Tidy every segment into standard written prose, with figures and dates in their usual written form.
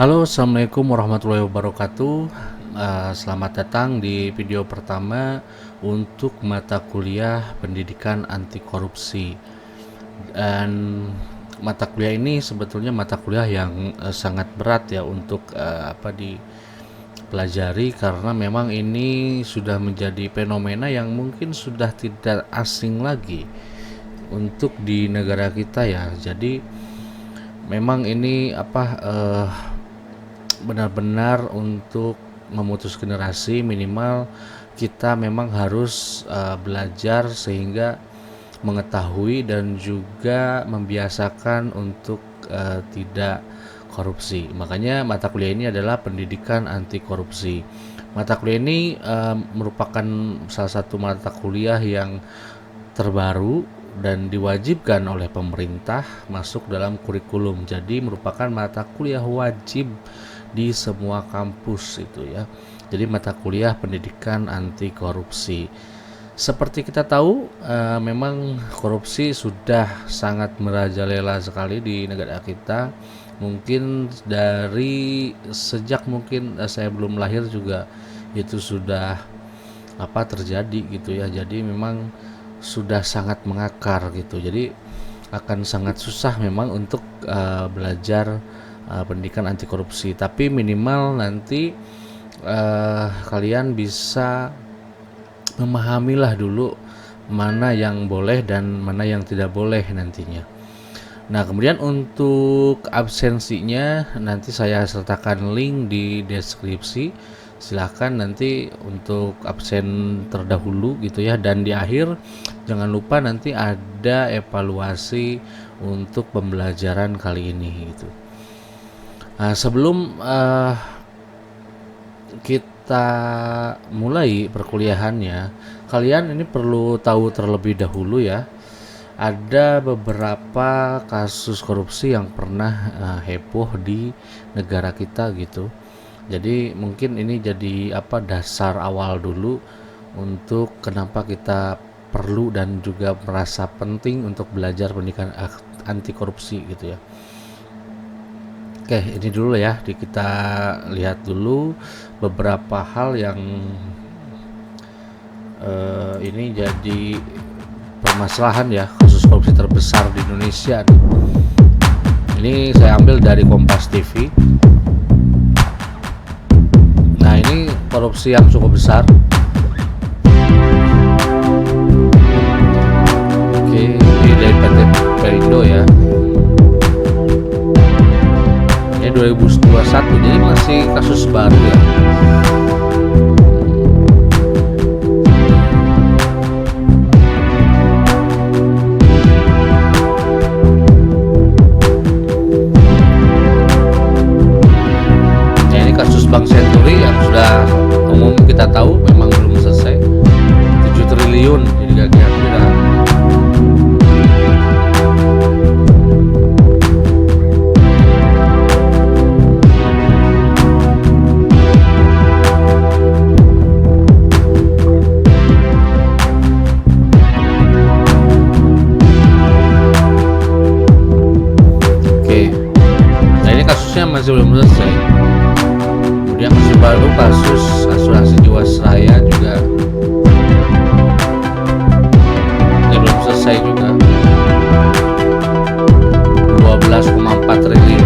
Halo, assalamualaikum warahmatullahi wabarakatuh. Selamat datang di video pertama untuk mata kuliah pendidikan anti korupsi. Dan mata kuliah ini sebetulnya mata kuliah yang sangat berat ya untuk dipelajari, karena memang ini sudah menjadi fenomena yang mungkin sudah tidak asing lagi untuk di negara kita ya. Jadi memang ini benar-benar untuk memutus generasi, minimal kita memang harus belajar sehingga mengetahui dan juga membiasakan untuk tidak korupsi. Makanya mata kuliah ini adalah pendidikan anti korupsi. Mata kuliah ini merupakan salah satu mata kuliah yang terbaru dan diwajibkan oleh pemerintah masuk dalam kurikulum. Jadi merupakan mata kuliah wajib di semua kampus itu ya. Jadi mata kuliah pendidikan anti korupsi. Seperti kita tahu, memang korupsi sudah sangat merajalela sekali di negara kita. Mungkin dari sejak saya belum lahir juga itu sudah terjadi gitu ya. Jadi memang sudah sangat mengakar gitu. Jadi akan sangat susah memang untuk belajar pendidikan anti korupsi, tapi minimal nanti kalian bisa memahamilah dulu mana yang boleh dan mana yang tidak boleh nantinya. Nah, kemudian untuk absensinya nanti saya sertakan link di deskripsi. Silahkan nanti untuk absen terdahulu gitu ya, dan di akhir jangan lupa nanti ada evaluasi untuk pembelajaran kali ini gitu. Nah, sebelum kita mulai perkuliahannya, kalian ini perlu tahu terlebih dahulu ya, ada beberapa kasus korupsi yang pernah heboh di negara kita gitu. Jadi mungkin ini jadi dasar awal dulu untuk kenapa kita perlu dan juga merasa penting untuk belajar pendidikan anti korupsi gitu ya. Oke, ini dulu ya, kita lihat dulu beberapa hal yang ini jadi permasalahan ya, kasus korupsi terbesar di Indonesia. Ini saya ambil dari Kompas TV. Nah, ini korupsi yang cukup besar. Oke, ini dari PT Perindo ya. 2021, jadi masih kasus baru ya. Ini kasus Bank Senturi yang sudah umum kita tahu memang belum selesai. 7 triliun jadi kira-kira. Masih belum selesai. Kemudian masih baru kasus asuransi Jiwasraya juga belum selesai juga, 12,4 triliun.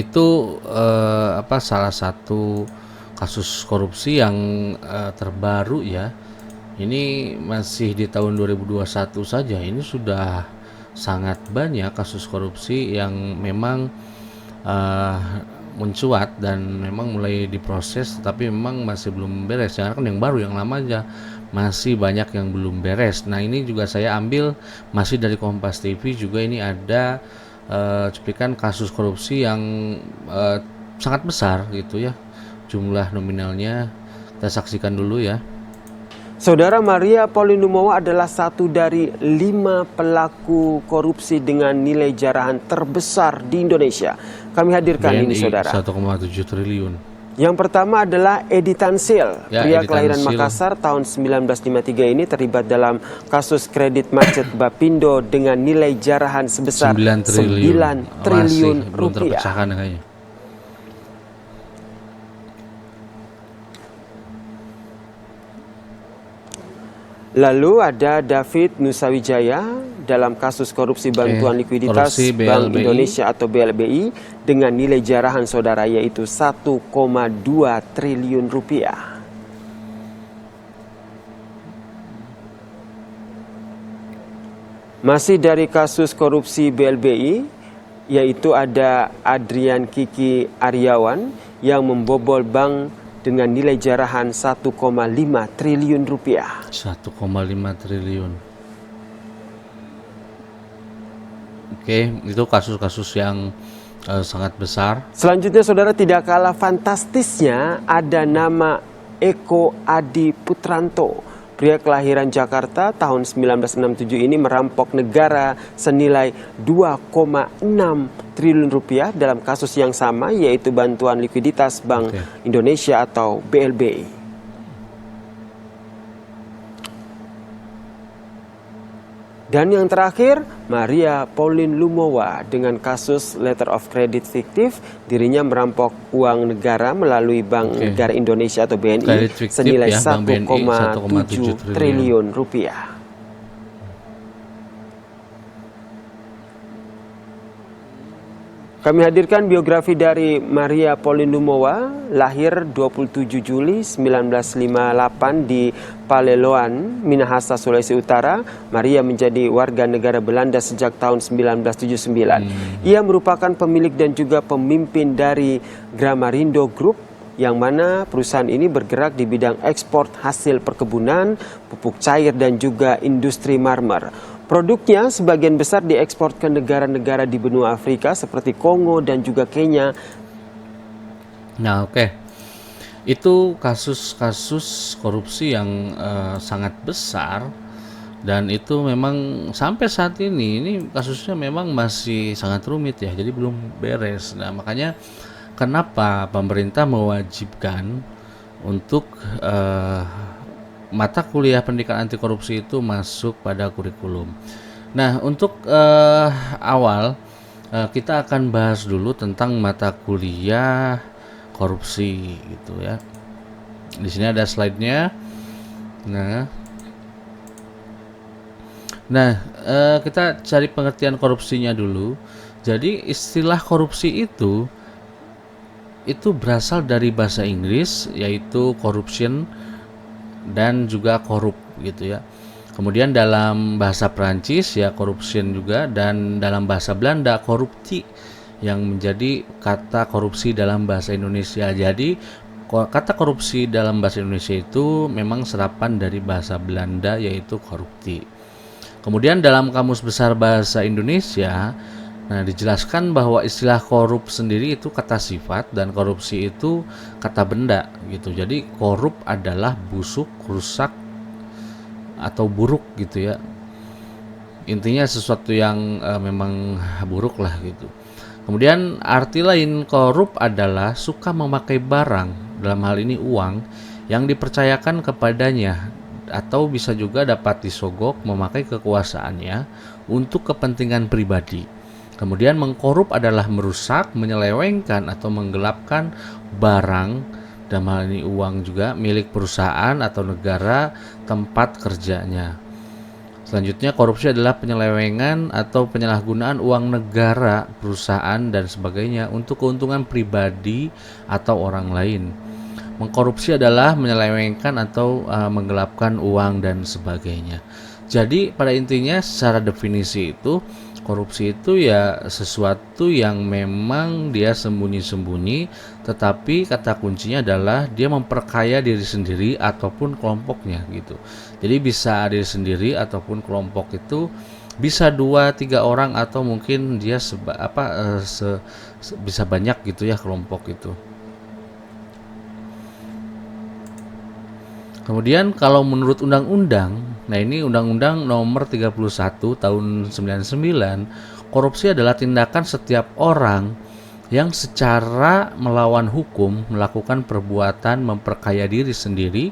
itu salah satu kasus korupsi yang terbaru ya. Ini masih di tahun 2021 saja. Ini sudah sangat banyak kasus korupsi yang memang eh, mencuat dan memang mulai diproses, tapi memang masih belum beres. Jangan kan yang baru, yang lama aja masih banyak yang belum beres. Nah, ini juga saya ambil masih dari Kompas TV juga. Ini ada cuplikan kasus korupsi yang eh, sangat besar gitu ya, jumlah nominalnya. Kita saksikan dulu ya. Saudara, Maria Pauline Lumowa adalah satu dari 5 pelaku korupsi dengan nilai jarahan terbesar di Indonesia. Kami hadirkan ini, BNI saudara. 1,7 triliun. Yang pertama adalah Edi Tansil, Ya, pria Edi kelahiran Tansil. Makassar tahun 1953 ini terlibat dalam kasus kredit macet Bapindo dengan nilai jarahan sebesar 9 triliun. 9 triliun Masih belum rupiah. terpecahkan kayaknya. Lalu ada David Nusawijaya dalam kasus korupsi bantuan likuiditas korupsi Bank BLBI. Indonesia atau BLBI dengan nilai jarahan saudara yaitu 1,2 triliun rupiah. Masih dari kasus korupsi BLBI, yaitu ada Adrian Kiki Aryawan yang membobol bank dengan nilai jarahan 1,5 triliun rupiah. 1,5 triliun. Oke, itu kasus-kasus yang sangat besar. Selanjutnya, saudara, tidak kalah fantastisnya ada nama Eko Adi Putranto. Pria kelahiran Jakarta tahun 1967 ini merampok negara senilai 2,6 triliun rupiah dalam kasus yang sama, yaitu bantuan likuiditas Bank Indonesia atau BLBI. Dan yang terakhir, Maria Pauline Lumowa dengan kasus letter of credit fiktif. Dirinya merampok uang negara melalui Bank Negara Indonesia atau BNI senilai 1,7 triliun rupiah. Kami hadirkan biografi dari Maria Pauline Lumowa, lahir 27 Juli 1958 di Paleloan, Minahasa, Sulawesi Utara. Maria menjadi warga negara Belanda sejak tahun 1979. Ia merupakan pemilik dan juga pemimpin dari Gramarindo Group, yang mana perusahaan ini bergerak di bidang ekspor hasil perkebunan, pupuk cair dan juga industri marmer. Produknya sebagian besar diekspor ke negara-negara di benua Afrika seperti Kongo dan juga Kenya. Nah, itu kasus-kasus korupsi yang sangat besar, dan itu memang sampai saat ini kasusnya memang masih sangat rumit ya, jadi belum beres. Nah, makanya kenapa pemerintah mewajibkan untuk mata kuliah pendidikan anti korupsi itu masuk pada kurikulum. Nah, untuk awal kita akan bahas dulu tentang mata kuliah korupsi gitu ya. Di sini ada slide-nya. Nah, kita cari pengertian korupsinya dulu. Jadi istilah korupsi itu berasal dari bahasa Inggris, yaitu corruption dan juga korup gitu ya. Kemudian dalam bahasa Prancis ya corruption juga, dan dalam bahasa Belanda korupti yang menjadi kata korupsi dalam bahasa Indonesia. Jadi kata korupsi dalam bahasa Indonesia itu memang serapan dari bahasa Belanda, yaitu korupti. Kemudian dalam Kamus Besar Bahasa Indonesia, dijelaskan bahwa istilah korup sendiri itu kata sifat dan korupsi itu kata benda gitu. Jadi korup adalah busuk, rusak atau buruk gitu ya. Intinya sesuatu yang memang buruk lah gitu. Kemudian arti lain korup adalah suka memakai barang, dalam hal ini uang, yang dipercayakan kepadanya, atau bisa juga dapat disogok memakai kekuasaannya untuk kepentingan pribadi. Kemudian mengkorup adalah merusak, menyelewengkan atau menggelapkan barang, dalam hal ini uang juga, milik perusahaan atau negara tempat kerjanya. Selanjutnya, korupsi adalah penyelewengan atau penyalahgunaan uang negara, perusahaan, dan sebagainya untuk keuntungan pribadi atau orang lain. Mengkorupsi adalah menyelewengkan atau menggelapkan uang dan sebagainya. Jadi pada intinya secara definisi itu, korupsi itu ya sesuatu yang memang dia sembunyi-sembunyi, tetapi kata kuncinya adalah dia memperkaya diri sendiri ataupun kelompoknya gitu. Jadi bisa diri sendiri ataupun kelompok itu bisa 2-3 orang atau mungkin dia bisa banyak gitu ya kelompok itu. Kemudian kalau menurut undang-undang, nah ini Undang-Undang Nomor 31 Tahun 99, korupsi adalah tindakan setiap orang yang secara melawan hukum melakukan perbuatan memperkaya diri sendiri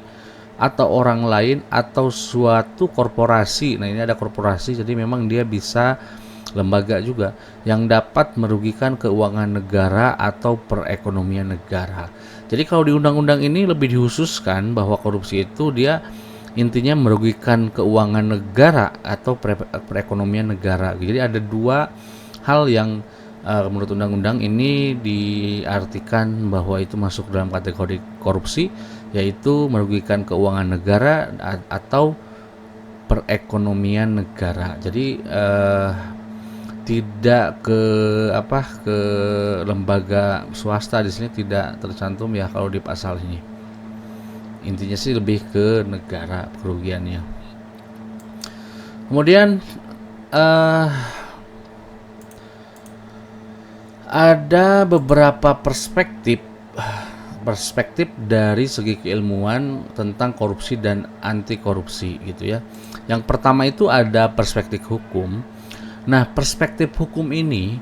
atau orang lain atau suatu korporasi. Nah, ini ada korporasi, jadi memang dia bisa lembaga juga yang dapat merugikan keuangan negara atau perekonomian negara. Jadi kalau di undang-undang ini lebih dikhususkan bahwa korupsi itu dia intinya merugikan keuangan negara atau perekonomian negara. Jadi ada dua hal yang menurut undang-undang ini diartikan bahwa itu masuk dalam kategori korupsi, yaitu merugikan keuangan negara atau perekonomian negara. Jadi tidak ke lembaga swasta, di sini tidak tercantum ya kalau di pasal ini. Intinya sih lebih ke negara kerugiannya. Kemudian ada beberapa perspektif dari segi keilmuan tentang korupsi dan anti korupsi gitu ya. Yang pertama itu ada perspektif hukum. Nah, perspektif hukum ini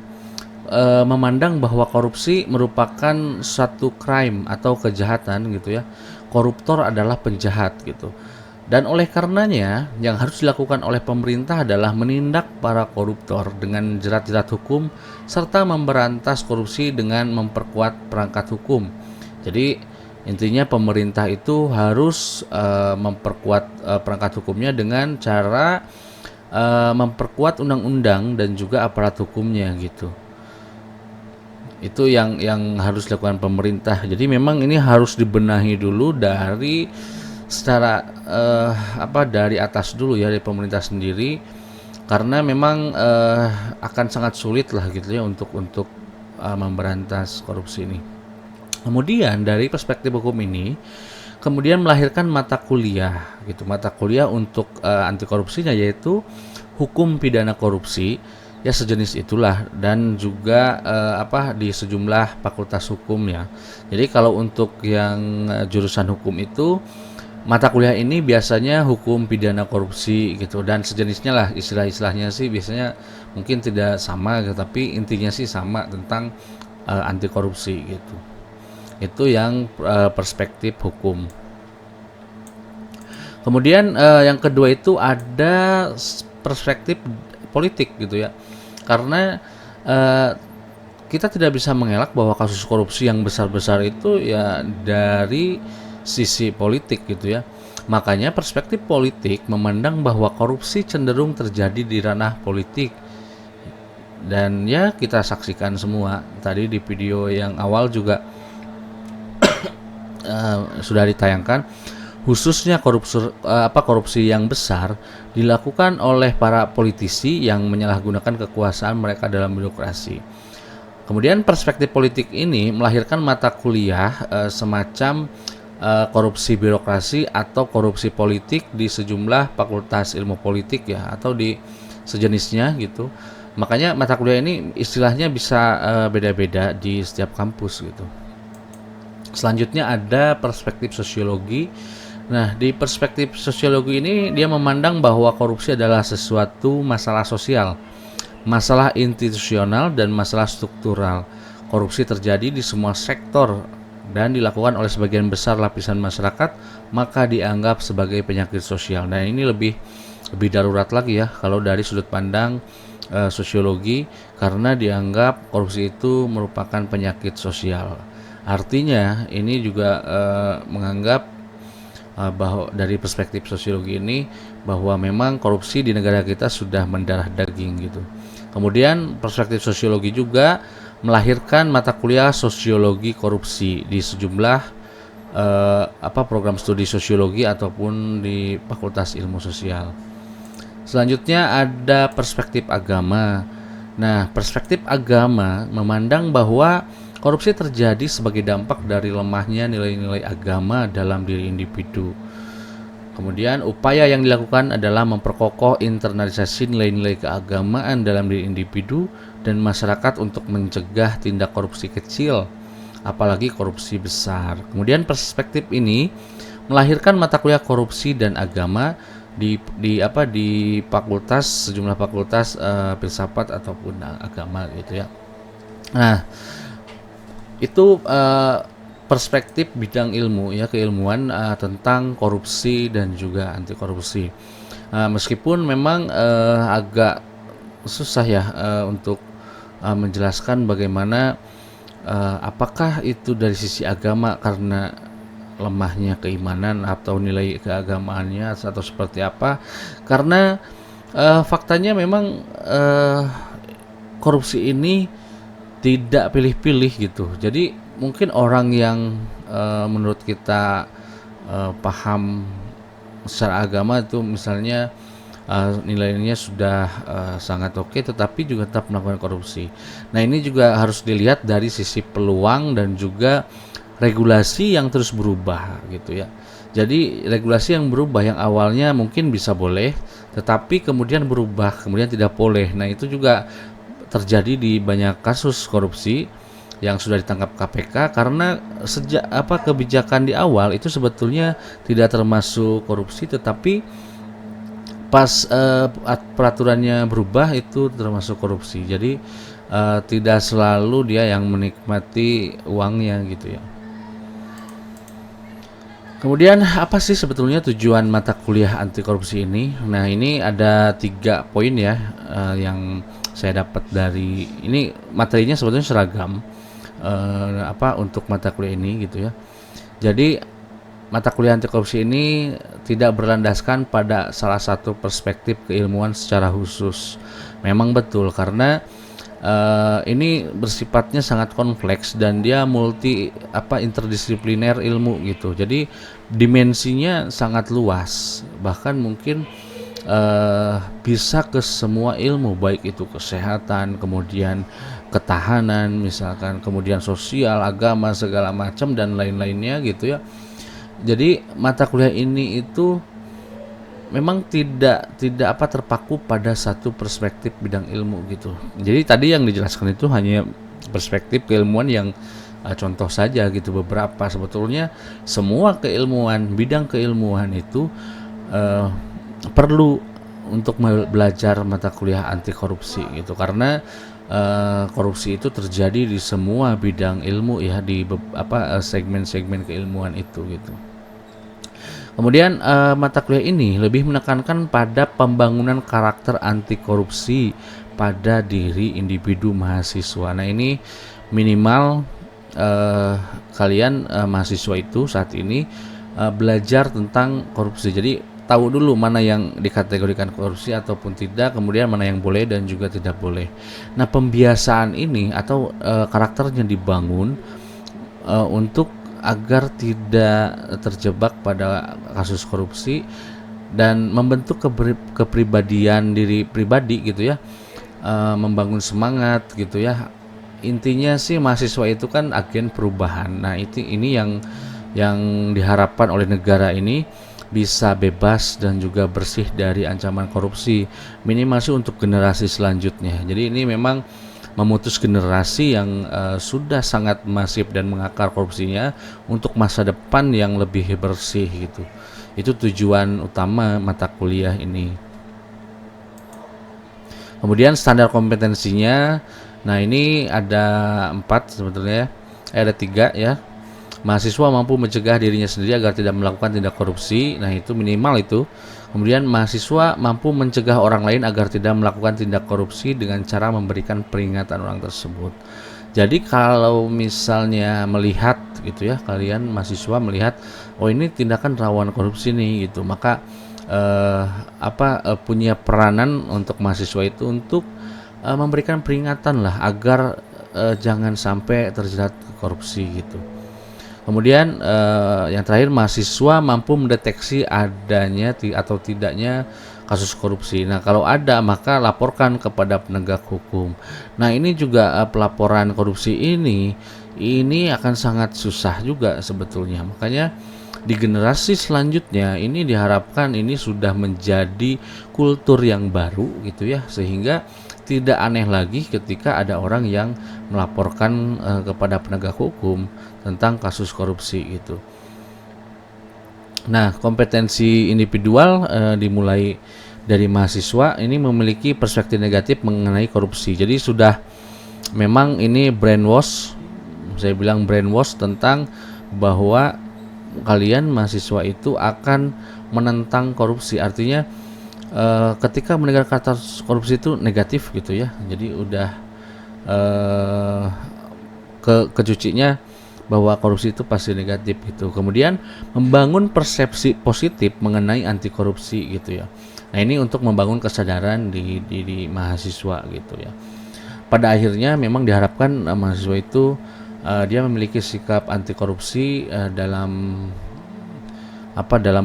memandang bahwa korupsi merupakan suatu crime atau kejahatan gitu ya. Koruptor adalah penjahat gitu. Dan oleh karenanya yang harus dilakukan oleh pemerintah adalah menindak para koruptor dengan jerat-jerat hukum serta memberantas korupsi dengan memperkuat perangkat hukum. Jadi intinya pemerintah itu harus memperkuat perangkat hukumnya dengan cara memperkuat undang-undang dan juga aparat hukumnya gitu. Itu yang harus dilakukan pemerintah. Jadi memang ini harus dibenahi dulu dari secara dari atas dulu ya, dari pemerintah sendiri, karena memang akan sangat sulit lah gitu ya untuk memberantas korupsi ini. Kemudian dari perspektif hukum ini kemudian melahirkan mata kuliah gitu, mata kuliah untuk anti korupsinya, yaitu hukum pidana korupsi ya, sejenis itulah, dan juga di sejumlah fakultas hukum ya. Jadi kalau untuk yang jurusan hukum itu mata kuliah ini biasanya hukum pidana korupsi gitu dan sejenisnya lah, istilah-istilahnya sih biasanya mungkin tidak sama gitu, tapi intinya sih sama tentang anti korupsi gitu. Itu yang perspektif hukum. Kemudian yang kedua itu ada perspektif politik gitu ya. Karena kita tidak bisa mengelak bahwa kasus korupsi yang besar-besar itu ya dari sisi politik gitu ya. Makanya perspektif politik memandang bahwa korupsi cenderung terjadi di ranah politik. Dan ya kita saksikan semua tadi di video yang awal juga sudah ditayangkan, khususnya korupsi yang besar dilakukan oleh para politisi yang menyalahgunakan kekuasaan mereka dalam birokrasi. Kemudian perspektif politik ini melahirkan mata kuliah semacam korupsi birokrasi atau korupsi politik di sejumlah fakultas ilmu politik ya, atau di sejenisnya gitu. Makanya mata kuliah ini istilahnya bisa beda-beda di setiap kampus gitu. Selanjutnya ada perspektif sosiologi. Nah, di perspektif sosiologi ini dia memandang bahwa korupsi adalah sesuatu masalah sosial, masalah institusional, dan masalah struktural. Korupsi terjadi di semua sektor dan dilakukan oleh sebagian besar lapisan masyarakat, maka dianggap sebagai penyakit sosial. Nah, ini lebih darurat lagi ya kalau dari sudut pandang sosiologi, karena dianggap korupsi itu merupakan penyakit sosial. Artinya ini juga menganggap bahwa dari perspektif sosiologi ini bahwa memang korupsi di negara kita sudah mendarah daging gitu. Kemudian perspektif sosiologi juga melahirkan mata kuliah sosiologi korupsi di sejumlah program studi sosiologi ataupun di Fakultas Ilmu Sosial. Selanjutnya ada perspektif agama. Nah, perspektif agama memandang bahwa korupsi terjadi sebagai dampak dari lemahnya nilai-nilai agama dalam diri individu. Kemudian upaya yang dilakukan adalah memperkokoh internalisasi nilai-nilai keagamaan dalam diri individu dan masyarakat untuk mencegah tindak korupsi kecil, apalagi korupsi besar. Kemudian perspektif ini melahirkan mata kuliah korupsi dan agama di sejumlah fakultas filsafat ataupun agama gitu ya. Nah, itu perspektif bidang ilmu ya, keilmuan tentang korupsi dan juga anti korupsi. Meskipun memang agak susah ya untuk menjelaskan bagaimana apakah itu dari sisi agama karena lemahnya keimanan atau nilai keagamaannya atau seperti apa, karena faktanya memang korupsi ini tidak pilih-pilih gitu. Jadi mungkin orang yang menurut kita paham secara agama itu misalnya nilainya sudah sangat oke, tetapi juga tetap melakukan korupsi. Nah, ini juga harus dilihat dari sisi peluang dan juga regulasi yang terus berubah gitu ya. Jadi regulasi yang berubah yang awalnya mungkin bisa boleh, tetapi kemudian berubah, kemudian tidak boleh. Nah, itu juga terjadi di banyak kasus korupsi yang sudah ditangkap KPK karena sejak kebijakan di awal itu sebetulnya tidak termasuk korupsi, tetapi pas peraturannya berubah itu termasuk korupsi. Jadi tidak selalu dia yang menikmati uangnya gitu ya. Kemudian apa sih sebetulnya tujuan mata kuliah anti korupsi ini? Nah, ini ada 3 poin ya yang saya dapat dari ini. Materinya sebetulnya seragam untuk mata kuliah ini gitu ya. Jadi mata kuliah anti korupsi ini tidak berlandaskan pada salah satu perspektif keilmuan secara khusus. Memang betul karena ini bersifatnya sangat kompleks dan dia interdisipliner ilmu gitu. Jadi dimensinya sangat luas, bahkan mungkin bisa ke semua ilmu, baik itu kesehatan, kemudian ketahanan misalkan, kemudian sosial, agama, segala macam dan lain-lainnya gitu ya. Jadi mata kuliah ini itu memang tidak terpaku pada satu perspektif bidang ilmu gitu. Jadi tadi yang dijelaskan itu hanya perspektif keilmuan yang contoh saja gitu, beberapa. Sebetulnya semua keilmuan, bidang keilmuan itu perlu untuk belajar mata kuliah anti korupsi gitu, karena korupsi itu terjadi di semua bidang ilmu ya, di segmen-segmen keilmuan itu gitu. Kemudian mata kuliah ini lebih menekankan pada pembangunan karakter anti korupsi pada diri individu mahasiswa. Nah, ini minimal kalian mahasiswa itu saat ini belajar tentang korupsi. Jadi tahu dulu mana yang dikategorikan korupsi ataupun tidak, kemudian mana yang boleh dan juga tidak boleh. Nah, pembiasaan ini atau karakternya dibangun untuk agar tidak terjebak pada kasus korupsi dan membentuk kepribadian diri pribadi gitu ya, membangun semangat gitu ya. Intinya sih mahasiswa itu kan agen perubahan. Nah, ini yang diharapkan oleh negara ini bisa bebas dan juga bersih dari ancaman korupsi, minimal sih untuk generasi selanjutnya. Jadi ini memang memutus generasi yang sudah sangat masif dan mengakar korupsinya untuk masa depan yang lebih bersih gitu. Itu tujuan utama mata kuliah ini. Kemudian standar kompetensinya, nah ini ada 4 sebetulnya, ada 3 ya. Mahasiswa mampu mencegah dirinya sendiri agar tidak melakukan tindak korupsi, nah itu minimal itu. Kemudian mahasiswa mampu mencegah orang lain agar tidak melakukan tindak korupsi dengan cara memberikan peringatan orang tersebut. Jadi kalau misalnya melihat gitu ya, kalian mahasiswa melihat, oh ini tindakan rawan korupsi nih gitu, maka punya peranan untuk mahasiswa itu untuk memberikan peringatan lah agar jangan sampai terjerat korupsi gitu. Kemudian yang terakhir, mahasiswa mampu mendeteksi adanya atau tidaknya kasus korupsi. Nah, kalau ada maka laporkan kepada penegak hukum. Nah, ini juga pelaporan korupsi ini akan sangat susah juga sebetulnya. Makanya di generasi selanjutnya ini diharapkan ini sudah menjadi kultur yang baru gitu ya, sehingga tidak aneh lagi ketika ada orang yang melaporkan kepada penegak hukum tentang kasus korupsi gitu. Nah, kompetensi individual dimulai dari mahasiswa ini memiliki perspektif negatif mengenai korupsi. Jadi sudah memang ini brainwash, saya bilang brainwash tentang bahwa kalian mahasiswa itu akan menentang korupsi. Artinya ketika mendengar kata korupsi itu negatif gitu ya. Jadi udah kecucinya bahwa korupsi itu pasti negatif gitu. Kemudian membangun persepsi positif mengenai anti korupsi gitu ya. Nah, ini untuk membangun kesadaran di mahasiswa gitu ya. Pada akhirnya memang diharapkan mahasiswa itu dia memiliki sikap anti korupsi dalam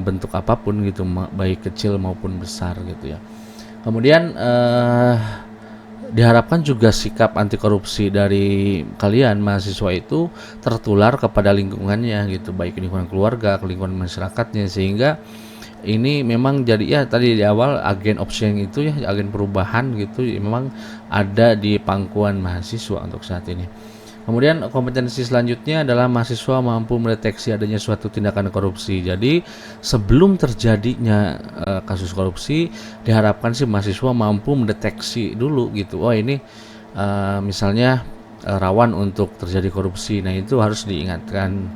bentuk apapun gitu, baik kecil maupun besar gitu ya. Kemudian diharapkan juga sikap anti korupsi dari kalian mahasiswa itu tertular kepada lingkungannya gitu, baik lingkungan keluarga, lingkungan masyarakatnya, sehingga ini memang jadi ya tadi di awal agen of change itu ya, agen perubahan gitu, memang ada di pangkuan mahasiswa untuk saat ini. Kemudian kompetensi selanjutnya adalah mahasiswa mampu mendeteksi adanya suatu tindakan korupsi. Jadi sebelum terjadinya kasus korupsi, diharapkan sih mahasiswa mampu mendeteksi dulu gitu. Oh ini misalnya rawan untuk terjadi korupsi. Nah, itu harus diingatkan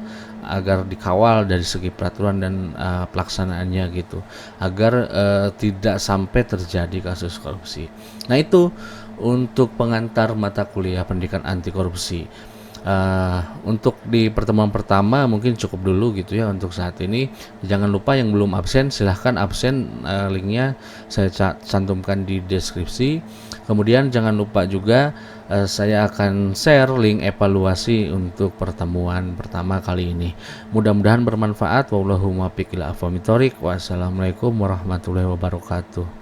agar dikawal dari segi peraturan dan pelaksanaannya gitu, agar tidak sampai terjadi kasus korupsi. Nah, itu untuk pengantar mata kuliah pendidikan anti korupsi. Untuk di pertemuan pertama mungkin cukup dulu gitu ya untuk saat ini. Jangan lupa yang belum absen silahkan absen, linknya saya cantumkan di deskripsi. Kemudian jangan lupa juga saya akan share link evaluasi untuk pertemuan pertama kali ini. Mudah-mudahan bermanfaat. Wallahumma biqil afwa mitorik. Wassalamualaikum warahmatullahi wabarakatuh.